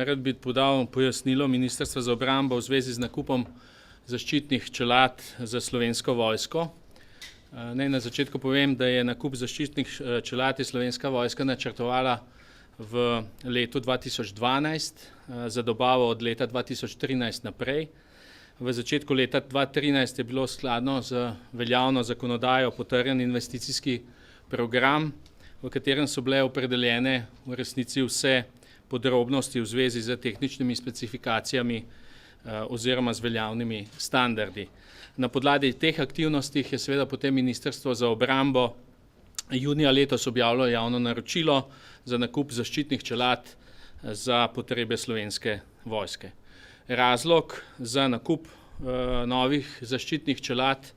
Rad bi podal pojasnilo Ministrstva za obrambo v zvezi z nakupom zaščitnih čelad za Slovensko vojsko. Naj na začetku povem, da je nakup zaščitnih čelad Slovenska vojska načrtovala v letu 2012 za dobavo od leta 2013 naprej. V začetku leta 2013 je bilo skladno z veljavno zakonodajo potrjen investicijski program, v katerem so bile opredeljene v resnici vse podrobnosti v zvezi z tehničnimi specifikacijami oziroma z veljavnimi standardi. Na podlagi teh aktivnosti je seveda potem Ministrstvo za obrambo junija letos objavilo javno naročilo za nakup zaščitnih čelad za potrebe Slovenske vojske. Razlog za nakup novih zaščitnih čelad,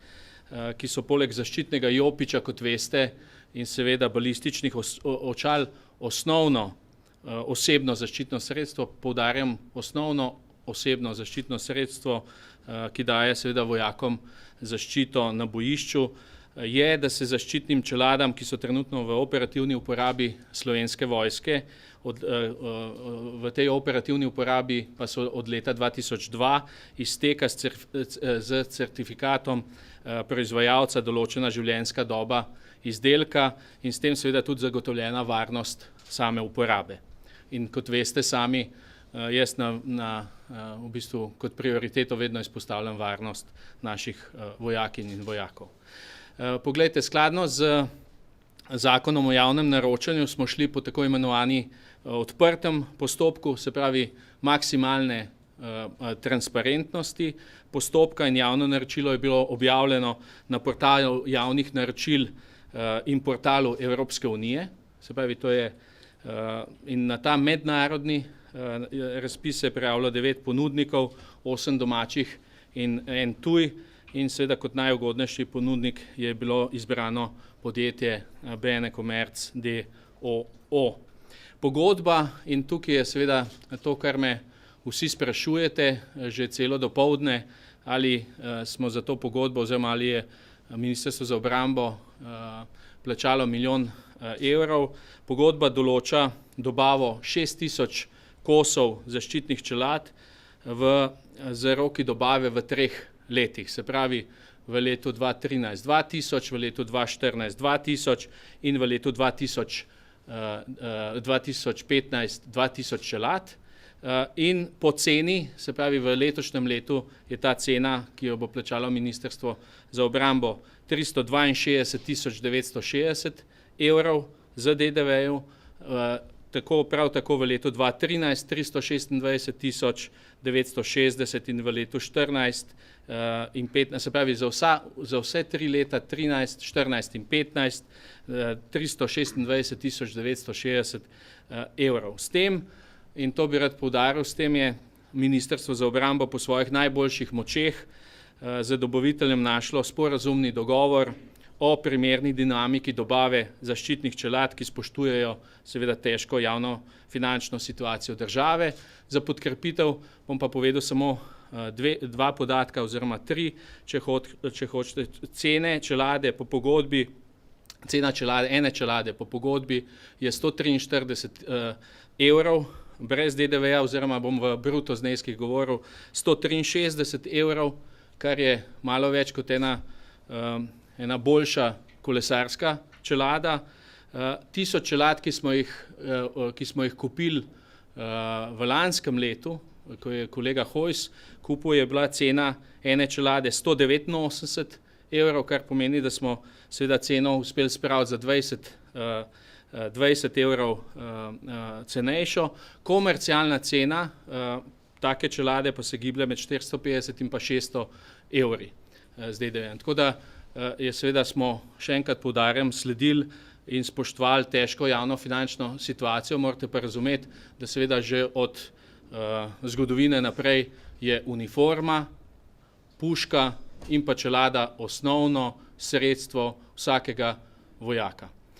ki so poleg zaščitnega jopiča, kot veste, in seveda balističnih očal osnovno osebno zaščitno sredstvo, poudarjam osnovno osebno zaščitno sredstvo, ki daje seveda vojakom zaščito na bojišču, je, da se zaščitnim čeladam, ki so trenutno v operativni uporabi Slovenske vojske, v tej operativni uporabi pa so od leta 2002, izteka z certifikatom proizvajalca določena življenjska doba izdelka in s tem seveda tudi zagotovljena varnost same uporabe. In kot veste sami, jaz v bistvu kot prioriteto vedno izpostavljam varnost naših vojakinj in vojakov. Poglejte, skladno z zakonom o javnem naročanju smo šli po tako imenovani odprtem postopku, se pravi maksimalne transparentnosti postopka, in javno naročilo je bilo objavljeno na portalu javnih naročil in portalu Evropske unije, se pravi, to je in na ta mednarodni razpis se je prijavilo 9 ponudnikov, 8 domačih in en tuj, in seveda kot najugodnejši ponudnik je bilo izbrano podjetje BN Commerce d.o.o. Pogodba, in tukaj je seveda to, kar me vsi sprašujete že celo dopoldne, ali smo za to pogodbo oziroma ali je Ministrstvo za obrambo plačalo -1 milijon evrov. Pogodba določa dobavo 6000 kosov zaščitnih čelad z roki dobave v 3 letih, se pravi v letu 2013 2000, v letu 2014 2000 in v letu 2015 2000 čelad. In po ceni, se pravi v letošnjem letu je ta cena, ki jo bo plačalo Ministrstvo za obrambo, 362 960 evrov z DDV-jem, prav tako v letu 2013 326 960 in v letu 2014 in 2015, se pravi za vse 3 leta 13, 14 in 15 326 960 evrov. S tem, in to bi rad poudaril, s tem je Ministrstvo za obrambo po svojih najboljših močeh z dobaviteljem našlo sporazumni dogovor o primerni dinamiki dobave zaščitnih čelad, ki spoštujejo seveda težko javno finančno situacijo države. Za podkrepitev bom pa povedal samo 2 podatka oziroma 3, če hočete. Cene čelade po pogodbi, cena ene čelade po pogodbi je 143 evrov brez DDV-ja, oziroma bom v bruto zneskih govoril 163 evrov, kar je malo več kot ena boljša kolesarska čelada. 1000 čelad, ki smo jih kupili v lanskem letu, ko je kolega Hojs kupil, je bila cena ene čelade 189 evrov, kar pomeni, da smo seveda ceno uspeli spraviti za 20 evrov cenejšo. Komercialna cena take čelade pa se giblje med 450 in pa 600 evri z DDV-jem. Tako da seveda smo, še enkrat poudarjam, sledili in spoštovali težko javno finančno situacijo. Morate pa razumeti, da seveda že od zgodovine naprej je uniforma, puška in pa čelada osnovno sredstvo vsakega vojaka.